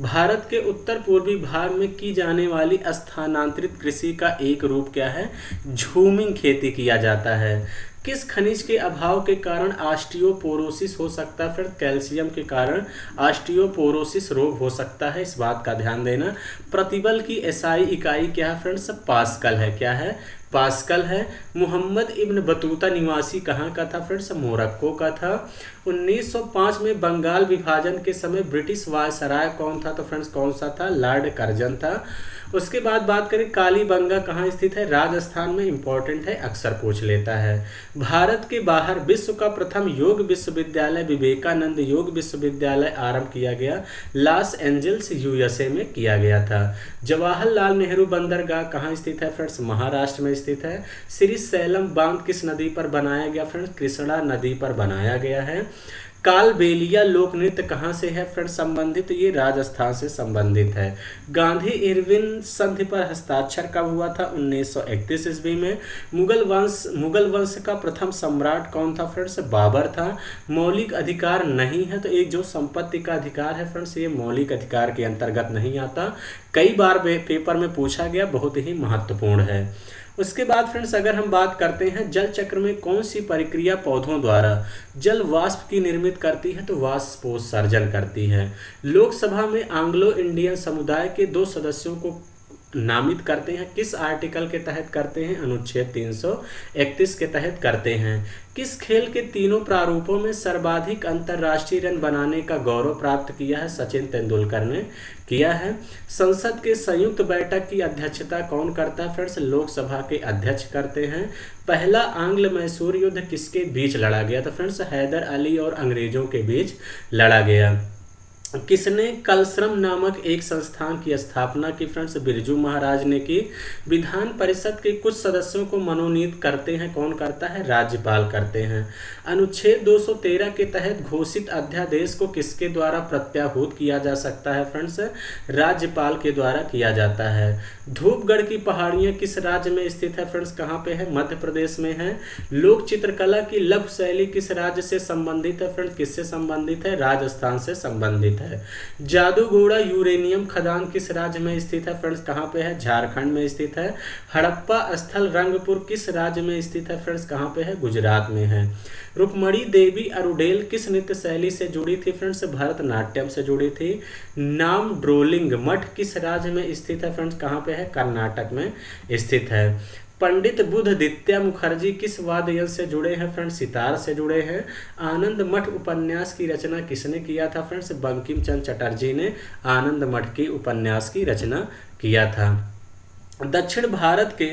भारत के उत्तर पूर्वी भाग में की जाने वाली स्थानांतरित कृषि का एक रूप क्या है? झूमिंग खेती किया जाता है। किस खनिज के अभाव के कारण ऑस्टियोपोरोसिस हो सकता है? फिर कैल्शियम के कारण ऑस्टियोपोरोसिस रोग हो सकता है, इस बात का ध्यान देना। प्रतिबल की एसआई इकाई क्या है फ्रेंड्स? पास्कल है। क्या है? पास्कल है। मोहम्मद इब्न बतूता निवासी कहाँ का था फ्रेंड्स? मोरक्को का था। 1905 में बंगाल विभाजन के समय ब्रिटिश वायसराय कौन था? तो फ्रेंड्स कौन सा था? लॉर्ड कर्जन था। उसके बाद बात करें कालीबंगा कहाँ स्थित है? राजस्थान में, इंपॉर्टेंट है, अक्सर पूछ लेता है। भारत के बाहर विश्व का प्रथम योग विश्वविद्यालय विवेकानंद योग विश्वविद्यालय आरंभ किया गया, लॉस एंजल्स यूएसए में किया गया था। जवाहरलाल नेहरू बंदरगाह कहाँ स्थित है फ्रेंड्स? महाराष्ट्र में स्थित है। श्री सैलम बांध किस नदी पर बनाया गया फ्रेंड्स? कृष्णा नदी पर बनाया गया है। कालबेलिया लोक नृत्य कहाँ से है फ्रेंड्स संबंधित? ये राजस्थान से संबंधित है। गांधी इरविन संधि पर हस्ताक्षर कब हुआ था? 1931 ईस्वी में। मुगल वंश का प्रथम सम्राट कौन था फ्रेंड्स? बाबर था। मौलिक अधिकार नहीं है, तो एक जो संपत्ति का अधिकार है फ्रेंड्स, ये मौलिक अधिकार के अंतर्गत नहीं आता। कई बार पेपर में पूछा गया, बहुत ही महत्वपूर्ण है। उसके बाद फ्रेंड्स अगर हम बात करते हैं जल चक्र में कौन सी प्रक्रिया पौधों द्वारा जल वाष्प की निर्मित करती है? तो वाष्पोत्सर्जन करती है। लोकसभा में एंग्लो इंडियन समुदाय के 2 सदस्यों को नामित करते हैं, किस आर्टिकल के तहत करते हैं? अनुच्छेद 331 के तहत करते हैं। किस खेल के तीनों प्रारूपों में सर्वाधिक अंतर्राष्ट्रीय रन बनाने का गौरव प्राप्त किया है? सचिन तेंदुलकर ने किया है। संसद के संयुक्त बैठक की अध्यक्षता कौन करता है फ्रेंड्स? लोकसभा के अध्यक्ष करते हैं। पहला आंग्ल मैसूर युद्ध किसके बीच लड़ा गया? तो फ्रेंड्स हैदर अली और अंग्रेजों के बीच लड़ा गया। किसने कलश्रम नामक एक संस्थान की स्थापना की फ्रेंड्स? बिरजू महाराज ने की। विधान परिषद के कुछ सदस्यों को मनोनीत करते हैं, कौन करता है? राज्यपाल करते हैं। अनुच्छेद 213 के तहत घोषित अध्यादेश को किसके द्वारा प्रत्याहूत किया जा सकता है फ्रेंड्स? राज्यपाल के द्वारा किया जाता है। धूपगढ़ की पहाड़ियाँ किस राज्य में स्थित है फ्रेंड्स? कहाँ पे है? मध्य प्रदेश में है। लोक चित्रकला की लघु शैली किस राज्य से संबंधित है फ्रेंड्स? किससे संबंधित है? राजस्थान से संबंधित है। जादूगोड़ा यूरेनियम खदान किस राज्य में स्थित है फ्रेंड्स? कहाँ पे है? झारखंड में स्थित है। हड़प्पा स्थल रंगपुर किस राज्य में स्थित है फ्रेंड्स? कहाँ पे है? गुजरात में है। रुक्मणी देवी अरुडेल किस नृत्य शैली से जुड़ी थी फ्रेंड्स? भरतनाट्यम से जुड़ी थी। नाम ड्रोलिंग मठ किस राज्य में स्थित है फ्रेंड्स? कहाँ पे है? कर्नाटक में स्थित है। पंडित बुद्धदित्य मुखर्जी किस वाद्य यंत्र से जुड़े हैं फ्रेंड्स? सितार से जुड़े हैं। आनंद मठ उपन्यास की रचना किसने किया था फ्रेंड्स? बंकिम चंद्र चटर्जी ने आनंद मठ की उपन्यास की रचना किया था। दक्षिण भारत के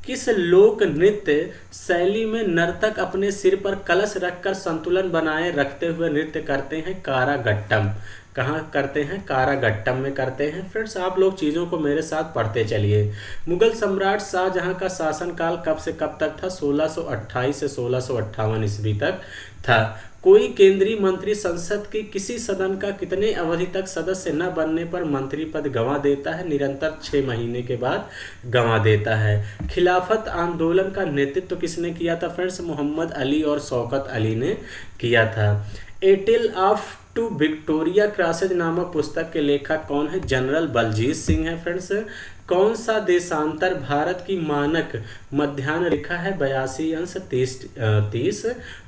किस लोक नृत्य शैली में नर्तक अपने सिर पर कलश रखकर संतुलन बनाए रखते हुए नृत्य करते हैं? कारागट्टम। कहाँ करते हैं, कारागट्टम में करते हैं। फ्रेंड्स आप लोग चीज़ों को मेरे साथ पढ़ते चलिए। मुगल सम्राट शाहजहां का शासनकाल कब से कब तक था? 1628 से 1658 ईस्वी तक था। कोई केंद्रीय मंत्री संसद के किसी सदन का कितने अवधि तक सदस्य न बनने पर मंत्री पद गंवा देता है? निरंतर 6 महीने के बाद गंवा देता है। खिलाफत आंदोलन का नेतृत्व किसने किया था? फ्रेंड्स मोहम्मद अली और शौकत अली ने किया था। A tale of two Victoria crosses नामक पुस्तक के लेखक कौन है? जनरल बलजीत सिंह है। फ्रेंड्स कौन सा देशांतर भारत की मानक मध्याह्न रेखा है? 82 अंश 30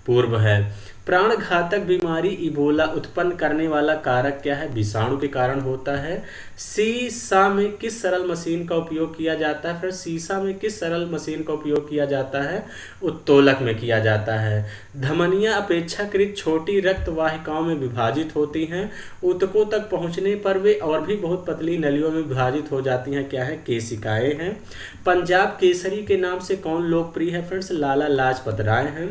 पूर्व है। प्राणघातक बीमारी इबोला उत्पन्न करने वाला कारक क्या है? विषाणु के कारण होता है। सीसा में किस सरल मशीन का उपयोग किया जाता है? फिर सीसा में किस सरल मशीन का उपयोग किया जाता है? उत्तोलक में किया जाता है। धमनियां अपेक्षाकृत छोटी रक्त वाहिकाओं में विभाजित होती हैं। ऊतकों तक पहुंचने पर वे और भी बहुत पतली नलियों में विभाजित हो जाती हैं। क्या है? केशिकाएं हैं। पंजाब केसरी के नाम से कौन लोकप्रिय है? फ्रेंड्स लाला लाजपत राय हैं।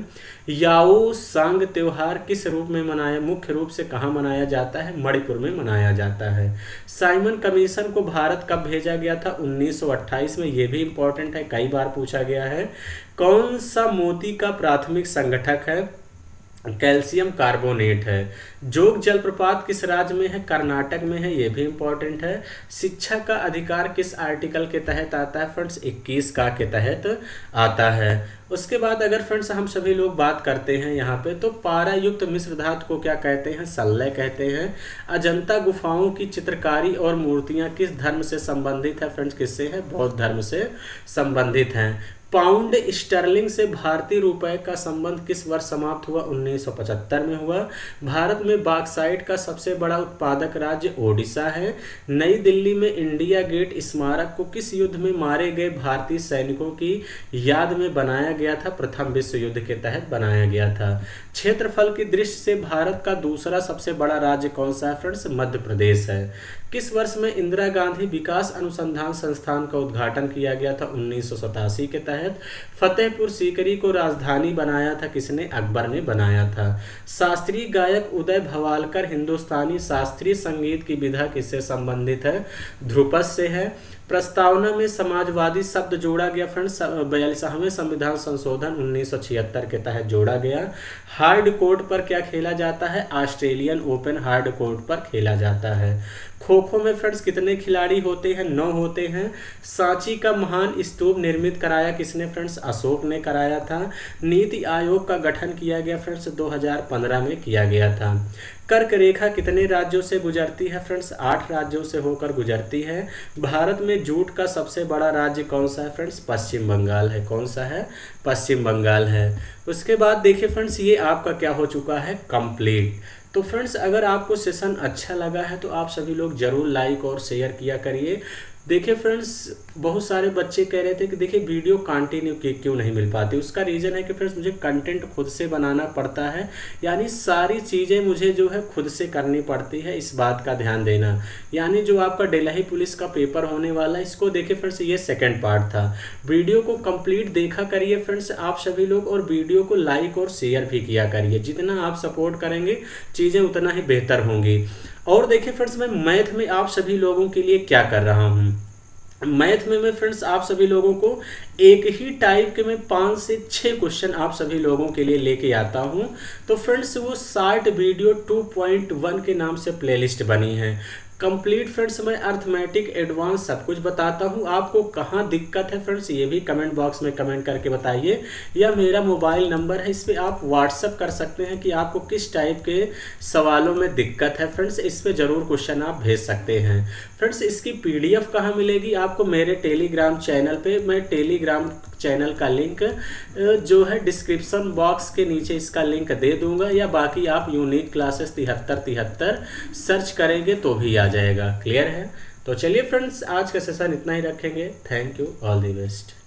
याओ सांग त्योहार किस रूप में मनाया, मुख्य रूप से कहाँ मनाया जाता है? मणिपुर में मनाया जाता है। साइमन कमीशन को भारत कब भेजा गया था? 1928 में। ये भी इंपॉर्टेंट है, कई बार पूछा गया है। कौन सा मोती का प्राथमिक संगठक है? कैल्शियम कार्बोनेट है। जोग जलप्रपात किस राज्य में है? कर्नाटक में है। ये भी इंपॉर्टेंट है। शिक्षा का अधिकार किस आर्टिकल के तहत आता है? फ्रेंड्स 21 का के तहत आता है। उसके बाद अगर फ्रेंड्स हम सभी लोग बात करते हैं यहाँ पे, तो पारा युक्त मिश्र धातु को क्या कहते हैं? सल्लय कहते हैं। अजंता गुफाओं की चित्रकारी और मूर्तियाँ किस धर्म से संबंधित है? फ्रेंड्स किससे है? बौद्ध धर्म से संबंधित हैं। पाउंड स्टर्लिंग से भारतीय रुपए का संबंध किस वर्ष समाप्त हुआ? 1975 में हुआ। भारत में बॉक्साइट का सबसे बड़ा उत्पादक राज्य ओडिशा है। नई दिल्ली में इंडिया गेट स्मारक को किस युद्ध में मारे गए भारतीय सैनिकों की याद में बनाया गया था? प्रथम विश्व युद्ध के तहत बनाया गया था। क्षेत्रफल की दृष्टि से भारत का दूसरा सबसे बड़ा राज्य कौन सा है? फ्रेंड्स मध्य प्रदेश है। किस वर्ष में इंदिरा गांधी विकास अनुसंधान संस्थान का उद्घाटन किया गया था? 1987 के तहत। फतेहपुर सीकरी को राजधानी बनाया था किसने? अकबर ने बनाया था। शास्त्रीय गायक उदय भवालकर हिंदुस्तानी शास्त्रीय संगीत की विधा किससे संबंधित है? ध्रुपद से है। प्रस्तावना में समाजवादी शब्द जोड़ा गया। फ्रेंड्स 42वें संविधान संशोधन 1976 के तहत जोड़ा गया। हार्ड कोर्ट पर क्या खेला जाता है? ऑस्ट्रेलियन ओपन हार्ड कोर्ट पर खेला जाता है। खो खो में फ्रेंड्स कितने खिलाड़ी होते हैं? 9 होते हैं। सांची का महान स्तूप निर्मित कराया किसने? फ्रेंड्स अशोक ने कराया था। नीति आयोग का गठन किया गया फ्रेंड्स 2015 में किया गया था। कर्क रेखा कितने राज्यों से गुजरती है? फ्रेंड्स 8 राज्यों से होकर गुजरती है। भारत में जूट का सबसे बड़ा राज्य कौन सा है? फ्रेंड्स पश्चिम बंगाल है। कौन सा है? पश्चिम बंगाल है। उसके बाद देखिए फ्रेंड्स ये आपका क्या हो चुका है? कंप्लीट। तो फ्रेंड्स अगर आपको सेशन अच्छा लगा है तो आप सभी लोग जरूर लाइक और शेयर किया करिए। देखिए फ्रेंड्स बहुत सारे बच्चे कह रहे थे कि देखिए वीडियो कंटिन्यू क्यों नहीं मिल पाती। उसका रीज़न है कि फ्रेंड्स मुझे कंटेंट खुद से बनाना पड़ता है, यानी सारी चीज़ें मुझे जो है खुद से करनी पड़ती है। इस बात का ध्यान देना। यानी जो आपका दिल्ली पुलिस का पेपर होने वाला है, इसको देखिए फ्रेंड्स ये सेकेंड पार्ट था। वीडियो को कंप्लीट देखा करिए फ्रेंड्स आप सभी लोग, और वीडियो को लाइक और शेयर भी किया करिए। जितना आप सपोर्ट करेंगे चीज़ें उतना ही बेहतर होंगी। और देखिए फ्रेंड्स मैं मैथ में आप सभी लोगों के लिए क्या कर रहा हूँ। मैथ में मैं फ्रेंड्स आप सभी लोगों को एक ही टाइप के मैं 5 से 6 क्वेश्चन आप सभी लोगों के लिए लेके आता हूँ। तो फ्रेंड्स वो 60 वीडियो 2.1 के नाम से प्लेलिस्ट बनी है। कंप्लीट फ्रेंड्स मैं अर्थमेटिक एडवांस सब कुछ बताता हूँ। आपको कहाँ दिक्कत है फ्रेंड्स ये भी कमेंट बॉक्स में कमेंट करके बताइए, या मेरा मोबाइल नंबर है, इस पर आप व्हाट्सअप कर सकते हैं कि आपको किस टाइप के सवालों में दिक्कत है। फ्रेंड्स इस पर ज़रूर क्वेश्चन आप भेज सकते हैं। फ्रेंड्स इसकी PDF कहाँ मिलेगी आपको? मेरे टेलीग्राम चैनल पे। मैं टेलीग्राम चैनल का लिंक जो है डिस्क्रिप्शन बॉक्स के नीचे इसका लिंक दे दूंगा, या बाकी आप यूनिक क्लासेस 7373 सर्च करेंगे तो भी आ जाएगा। क्लियर है? तो चलिए फ्रेंड्स आज का सेशन इतना ही रखेंगे। Thank you, all the best.